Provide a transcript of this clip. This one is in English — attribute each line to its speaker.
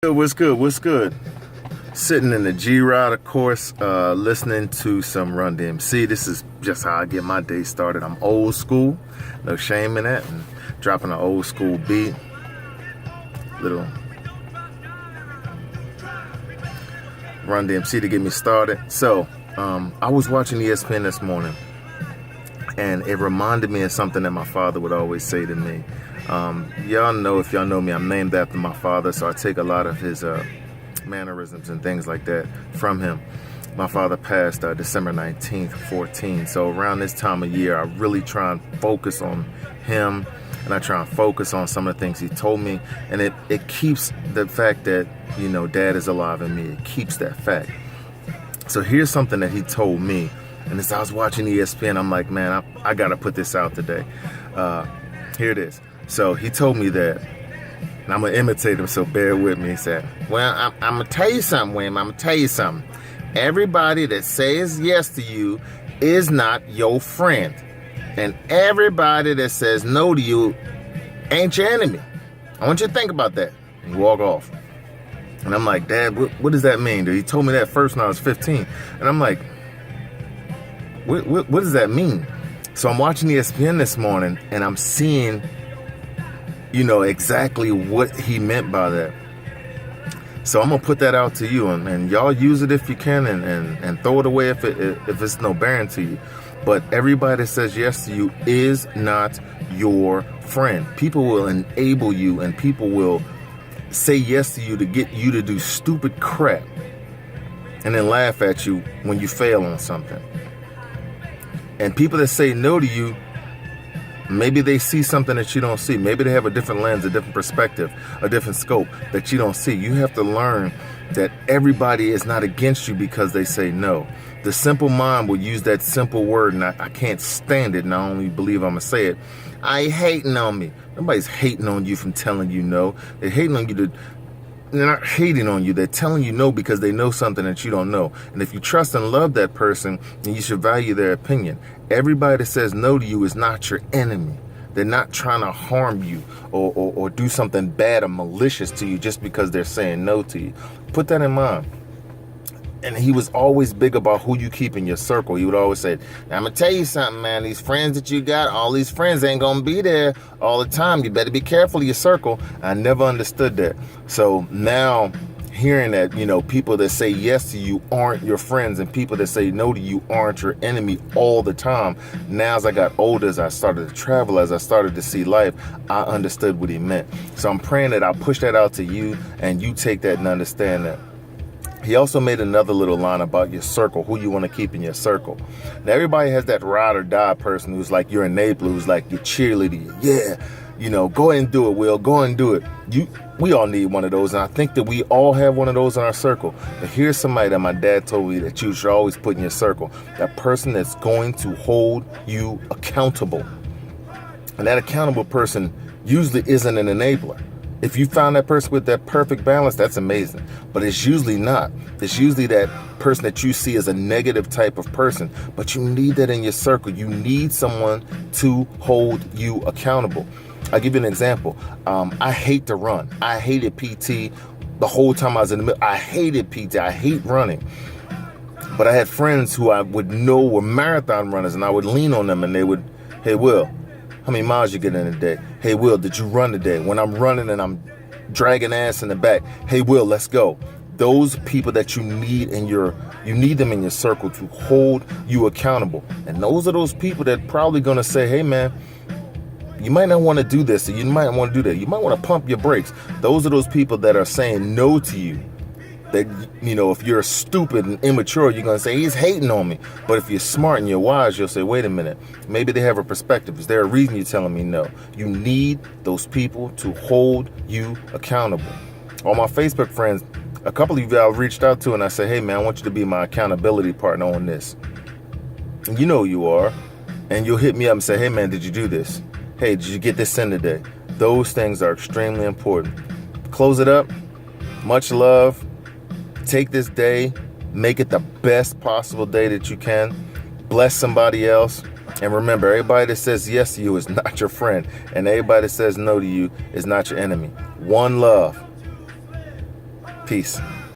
Speaker 1: What's good? What's good? Sitting in the G-Rod, of course, listening to some Run DMC. This is just how I get my day started. I'm old school, no shame in that, and dropping an old school beat. Little Run DMC to get me started. So, I was watching ESPN this morning, and it reminded me of something that my father would always say to me. Y'all know, if y'all know me, I'm named after my father, so I take a lot of his mannerisms and things like that from him. My father passed December 19th, 14. So around this time of year, I really try and focus on him, and I try and focus on some of the things he told me. And it keeps the fact that, you know, Dad is alive in me. It keeps that fact. So here's something that he told me. And as I was watching ESPN, I'm like, man, I got to put this out today. Here it is. So he told me that, and I'm going to imitate him, so bear with me. He said, well, I'm going to tell you something, William. I'm going to tell you something. Everybody that says yes to you is not your friend. And everybody that says no to you ain't your enemy. I want you to think about that. And you walk off. And I'm like, Dad, what does that mean? He told me that first when I was 15. And I'm like, what does that mean? So I'm watching ESPN this morning, and I'm seeing, you know, exactly what he meant by that. So I'm gonna put that out to you, and y'all use it if you can, and throw it away if it's no bearing to you. But everybody that says yes to you is not your friend. People will enable you, and people will say yes to you to get you to do stupid crap, and then laugh at you when you fail on something. And people that say no to you, maybe they see something that you don't see. Maybe they have a different lens, a different perspective, a different scope that you don't see. You have to learn that everybody is not against you because they say no. The simple mind will use that simple word, and I can't stand it, and I only believe I'm going to say it. I hating on me. Nobody's hating on you from telling you no. They're hating on you they're not hating on you. They're telling you no because they know something that you don't know. And if you trust and love that person, then you should value their opinion. Everybody that says no to you is not your enemy. They're not trying to harm you or do something bad or malicious to you just because they're saying no to you. Put that in mind. And he was always big about who you keep in your circle. He would always say, I'm going to tell you something, man. These friends that you got, all these friends ain't going to be there all the time. You better be careful of your circle. I never understood that. So now hearing that, you know, people that say yes to you aren't your friends, and people that say no to you aren't your enemy all the time. Now as I got older, as I started to travel, as I started to see life, I understood what he meant. So I'm praying that I'll push that out to you, and you take that and understand that. He also made another little line about your circle, who you want to keep in your circle. Now, everybody has that ride or die person who's like your enabler, who's like your cheerleader. Yeah, you know, go ahead and do it, Will. Go ahead and do it. We all need one of those, and I think that we all have one of those in our circle. But here's somebody that my dad told me that you should always put in your circle. That person that's going to hold you accountable. And that accountable person usually isn't an enabler. If you found that person with that perfect balance, that's amazing. But it's usually not. It's usually that person that you see as a negative type of person. But you need that in your circle. You need someone to hold you accountable. I'll give you an example. I hate to run. I hated PT the whole time I was in the middle. I hated PT. I hate running. But I had friends who I would know were marathon runners, and I would lean on them, and they would, hey, Will, how many miles you get in a day? Hey, Will, did you run today? When I'm running and I'm dragging ass in the back, hey, Will, let's go. Those people that you need them in your circle to hold you accountable. And those are those people that probably going to say, hey, man, you might not want to do this, or you might want to do that. You might want to pump your brakes. Those are those people that are saying no to you. That, you know, if you're stupid and immature, you're going to say, he's hating on me. But if you're smart and you're wise, you'll say, wait a minute, maybe they have a perspective. Is there a reason you're telling me no? You need those people to hold you accountable. All my Facebook friends, a couple of you I've reached out to, and I say, hey, man, I want you to be my accountability partner on this. And you know you are. And you'll hit me up and say, hey, man, did you do this? Hey, did you get this in today? Those things are extremely important. Close it up. Much love. Take this day, make it the best possible day that you can. Bless somebody else. And remember, everybody that says yes to you is not your friend. And everybody that says no to you is not your enemy. One love. Peace.